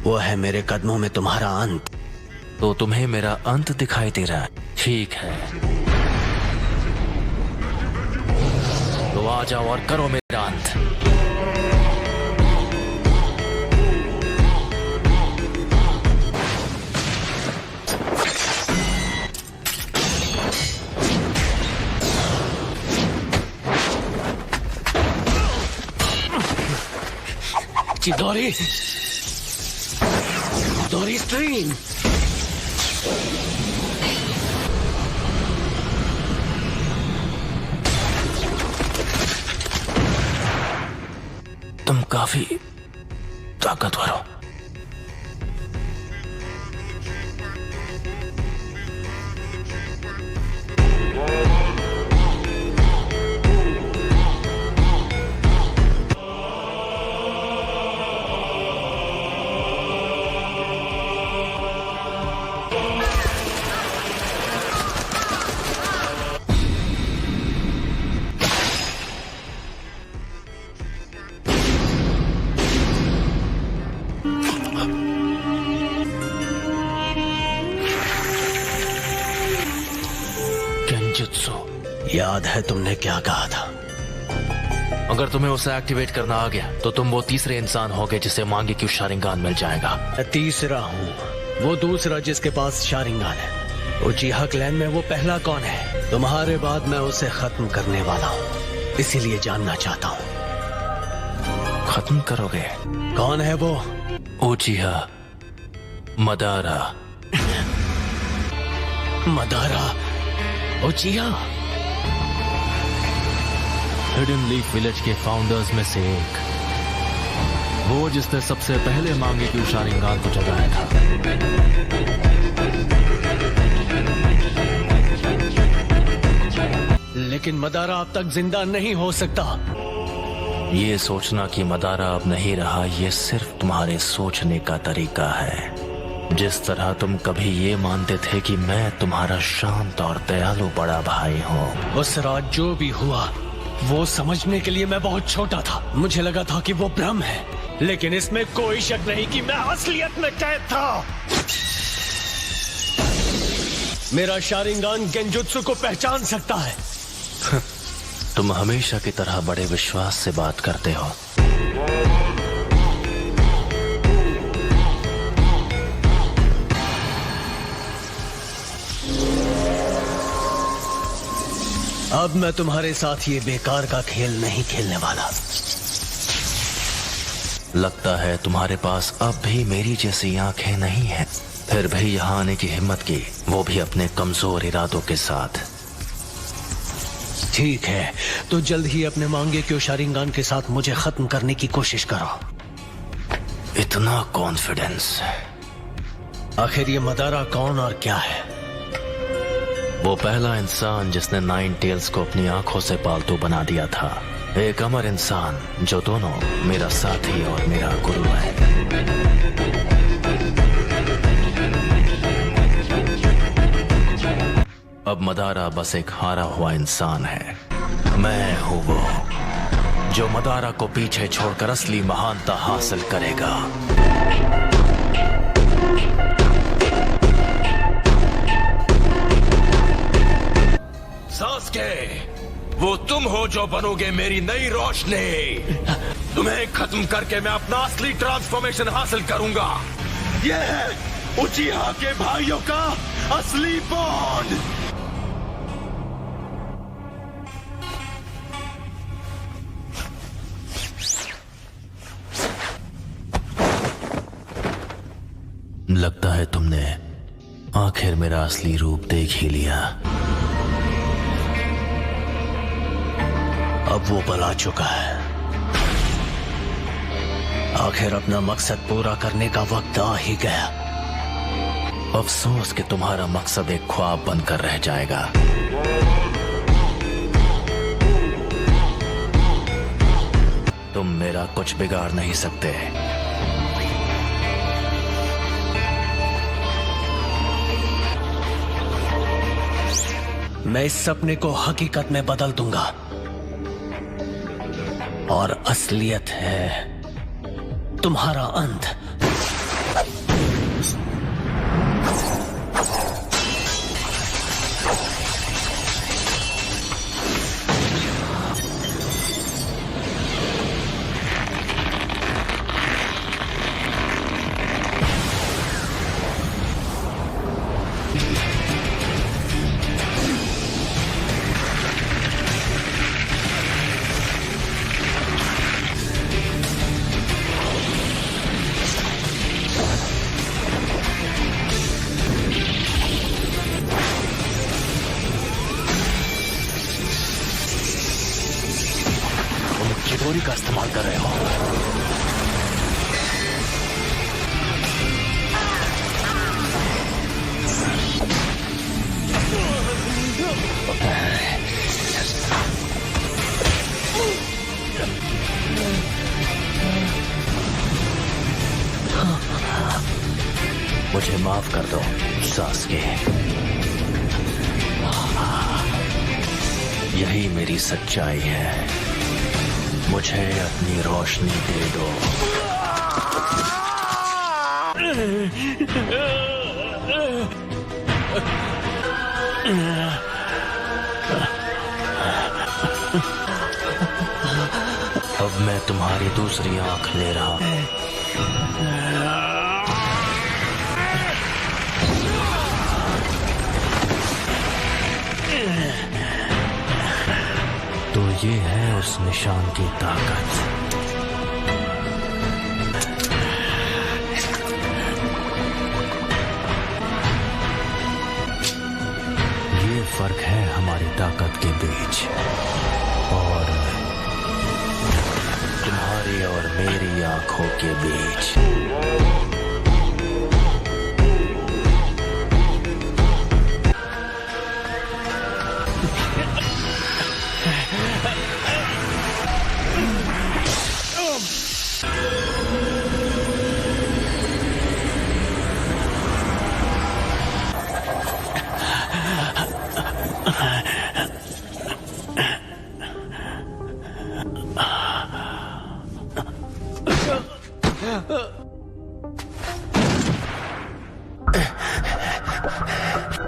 वो है मेरे कदमों में तुम्हारा अंत। तो तुम्हें मेरा अंत दिखाई दे रहा है? ठीक है, तो आ जाओ और करो मेरा अंत। चिदोरी, चिदोरी स्ट्रीम। तुम काफी ताकतवर हो। याद है तुमने क्या कहा था? अगर तुम्हें उसे एक्टिवेट करना आ गया तो तुम वो तीसरे इंसान होगे जिसे मांगे क्यों शारिंगान मिल जाएगा। मैं तीसरा हूँ, वो दूसरा जिसके पास शारिंगान है। उचिहा क्लैन में वो पहला कौन है? तुम्हारे बाद मैं उसे खत्म करने वाला हूँ, इसीलिए जानना चाहता हूँ। खत्म करोगे? कौन है वो? उचिहा Madara. Madara उचिहा? Hidden leaf village के फाउंडर्स में से एक, वो जिसने सबसे पहले मांगे क्यों शारिंगान को जगाया था। लेकिन मदारा अब तक जिंदा नहीं हो सकता। ये सोचना कि मदारा अब नहीं रहा, ये सिर्फ तुम्हारे सोचने का तरीका है। जिस तरह तुम कभी ये मानते थे कि मैं तुम्हारा शांत और दयालु बड़ा भाई हूँ। उस रात जो भी हुआ वो समझने के लिए मैं बहुत छोटा था। मुझे लगा था कि वो भ्रम है, लेकिन इसमें कोई शक नहीं कि मैं असलियत में कैद था। मेरा शारिंगान गेंजुत्सु को पहचान सकता है। तुम हमेशा की तरह बड़े विश्वास से बात करते हो। अब मैं तुम्हारे साथ ये बेकार का खेल नहीं खेलने वाला। लगता है तुम्हारे पास अब भी मेरी जैसी आंखें नहीं हैं, फिर भी यहाँ आने की हिम्मत की, वो भी अपने कमजोर इरादों के साथ। ठीक है, तो जल्द ही अपने मांगे क्यों शारिंगान के साथ मुझे खत्म करने की कोशिश करो। इतना कॉन्फिडेंस? आखिर ये मदारा कौन और क्या है? वो पहला इंसान जिसने 9 टेल्स को अपनी आंखों से पालतू बना दिया था। एक अमर इंसान जो दोनों मेरा साथी और मेरा गुरु है। अब मदारा बस एक हारा हुआ इंसान है। मैं हूँ वो जो मदारा को पीछे छोड़कर असली महानता हासिल करेगा। सास्के, वो तुम हो जो बनोगे मेरी नई रोशनी। तुम्हें खत्म करके मैं अपना असली ट्रांसफॉर्मेशन हासिल करूंगा। यह है उचिहा के भाइयों का असली बॉन्ड। लगता है तुमने आखिर मेरा असली रूप देख ही लिया। अब वो पला चुका है। आखिर अपना मकसद पूरा करने का वक्त आ ही गया। अफसोस कि तुम्हारा मकसद एक ख्वाब बनकर रह जाएगा। तुम मेरा कुछ बिगाड़ नहीं सकते। मैं इस सपने को हकीकत में बदल दूंगा और असलियत है तुम्हारा अंत। मुझे माफ कर दो सास्के। यही मेरी सच्चाई है। मुझे अपनी रोशनी दे दो। अब मैं तुम्हारी दूसरी आंख ले रहा हूं। तो ये है उस निशान की ताकत। ये फर्क है हमारी ताकत के बीच और तुम्हारी और मेरी आंखों के बीच।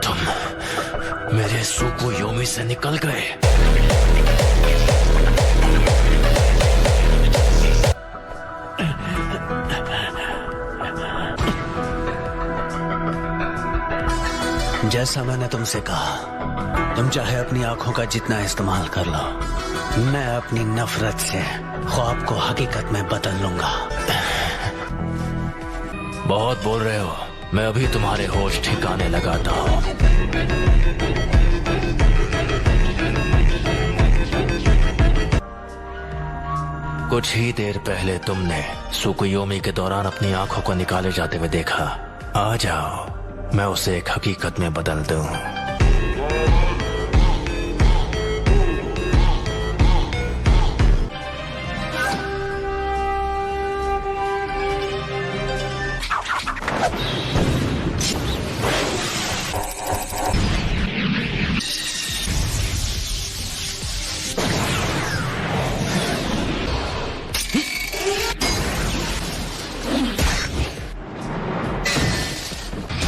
तुम मेरे सुकुयोमी से निकल गए। जैसा मैंने तुमसे कहा, तुम चाहे अपनी आंखों का जितना इस्तेमाल कर लो, मैं अपनी नफरत से ख्वाब को हकीकत में बदल लूंगा। बहुत बोल रहे हो। मैं अभी तुम्हारे होश ठिकाने लगाता हूं। कुछ ही देर पहले तुमने सुकुयोमी के दौरान अपनी आंखों को निकाले जाते हुए देखा। आ जाओ, मैं उसे एक हकीकत में बदल दूं।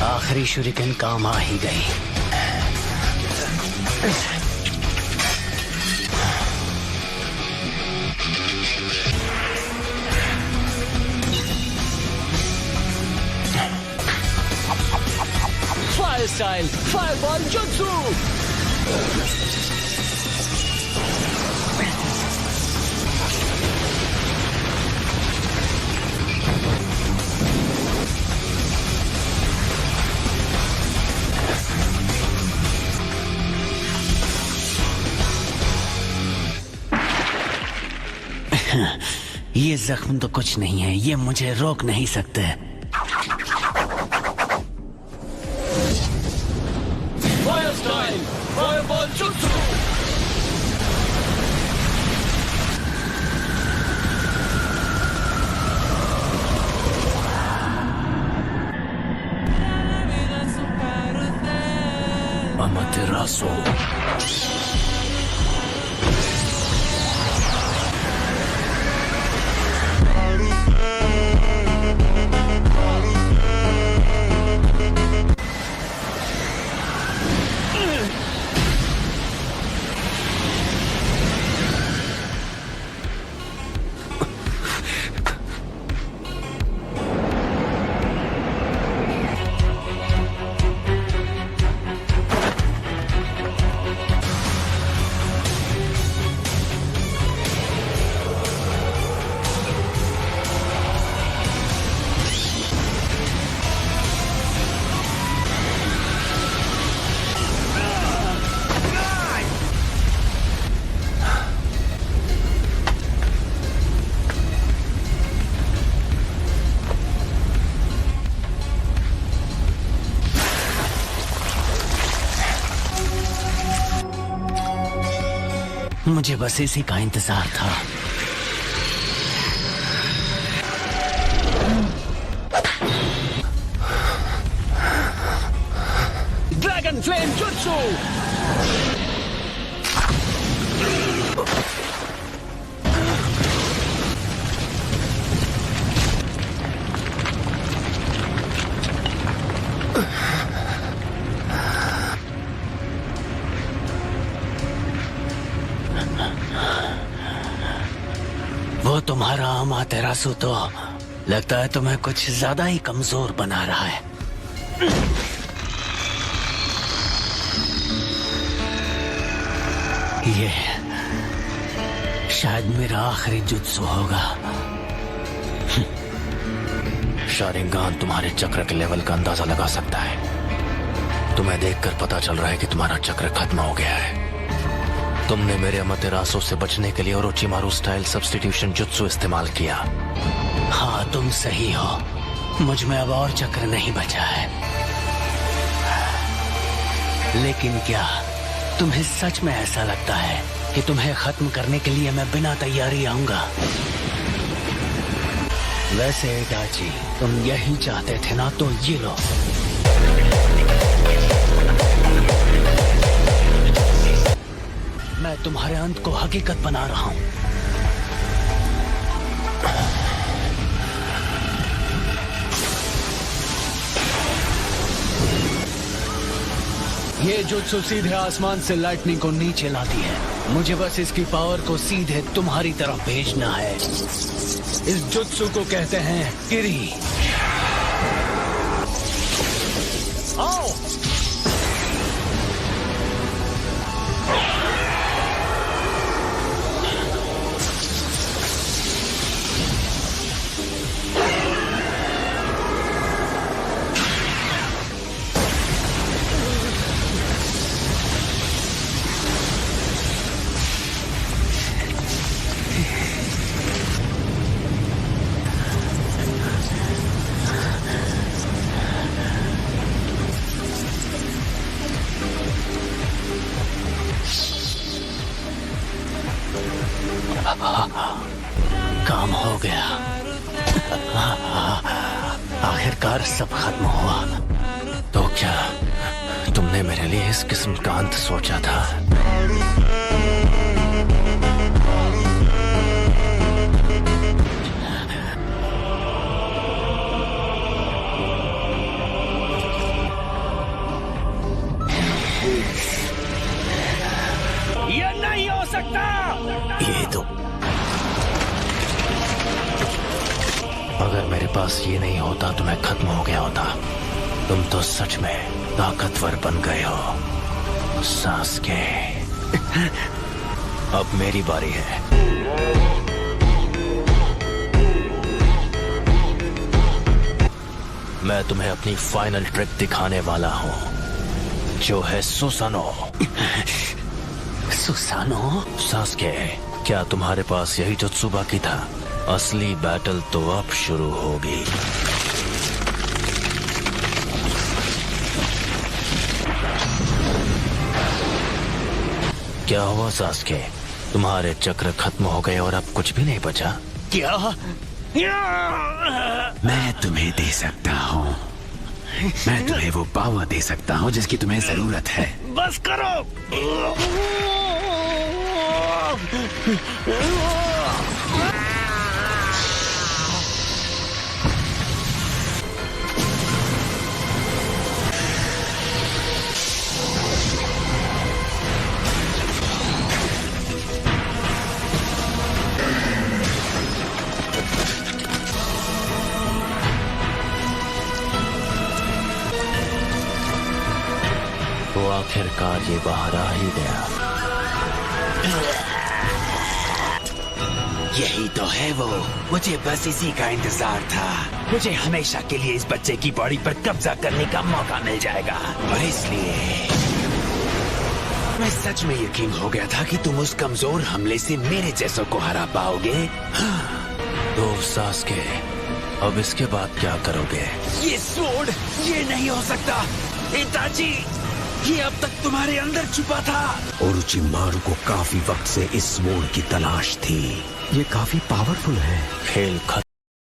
आखिरी शुरिकन काम आ ही गई। Fire style, fireball jutsu. ये जख्म तो कुछ नहीं है, ये मुझे रोक नहीं सकते। फायर स्टाइल, फायरबॉल जुत्सु। अमातेरासु। मुझे बस इसी का इंतजार था। जुत्सु। वो तुम्हारा अमातेरासु तो लगता है तुम्हें कुछ ज्यादा ही कमजोर बना रहा है। ये शायद मेरा आखिरी जुत्सु होगा। शारिंगान तुम्हारे चक्र के लेवल का अंदाजा लगा सकता है। तुम्हें देखकर पता चल रहा है कि तुम्हारा चक्र खत्म हो गया है। तुमने मेरे अमातेरासु से बचने के लिए ओरोचिमारू स्टाइल सब्स्टिट्यूशन जुत्सु इस्तेमाल किया। हाँ, तुम सही हो। मुझ में अब और चक्र नहीं बचा है। लेकिन क्या तुम्हें सच में ऐसा लगता है कि तुम्हें खत्म करने के लिए मैं बिना तैयारी आऊंगा? वैसे इटाची, तुम यही चाहते थे ना, तो ये लो। मैं तुम्हारे अंत को हकीकत बना रहा हूं। ये जुत्सु सीधे आसमान से लाइटनिंग को नीचे लाती है। मुझे बस इसकी पावर को सीधे तुम्हारी तरफ भेजना है। इस जुत्सु को कहते हैं किरी। आओ। काम हो गया। आखिरकार सब खत्म हुआ। तो क्या तुमने मेरे लिए इस किस्म का अंत सोचा था? ये नहीं हो सकता। ये तो अगर मेरे पास ये नहीं होता तो मैं खत्म हो गया होता। तुम तो सच में ताकतवर बन गए हो सास्के। अब मेरी बारी है। मैं तुम्हें अपनी फाइनल ट्रिक दिखाने वाला हूँ, जो है सुसानो। सुसानो? सास्के, क्या तुम्हारे पास यही जुत्सु बाकी था? असली बैटल तो अब शुरू होगी। क्या हुआ सास्के? तुम्हारे चक्र खत्म हो गए और अब कुछ भी नहीं बचा? क्या? मैं तुम्हें दे सकता हूँ। मैं तुम्हें वो पावर दे सकता हूँ जिसकी तुम्हें जरूरत है। बस करो। तो आखिरकार ये बाहर आ ही गया। यही तो है वो। मुझे बस इसी का इंतजार था। मुझे हमेशा के लिए इस बच्चे की बॉडी पर कब्जा करने का मौका मिल जाएगा, और इसलिए मैं सच में यकीन हो गया था कि तुम उस कमजोर हमले से मेरे जैसों को हरा पाओगे। तो सास्के, अब इसके बाद क्या करोगे? ये स्वॉर्ड, ये नहीं हो सकता। इताची, ये अब तक तुम्हारे अंदर छुपा था। ओरोचिमारू को काफी वक्त से इस स्वॉर्ड की तलाश थी। ये काफी पावरफुल है। खेल खत्म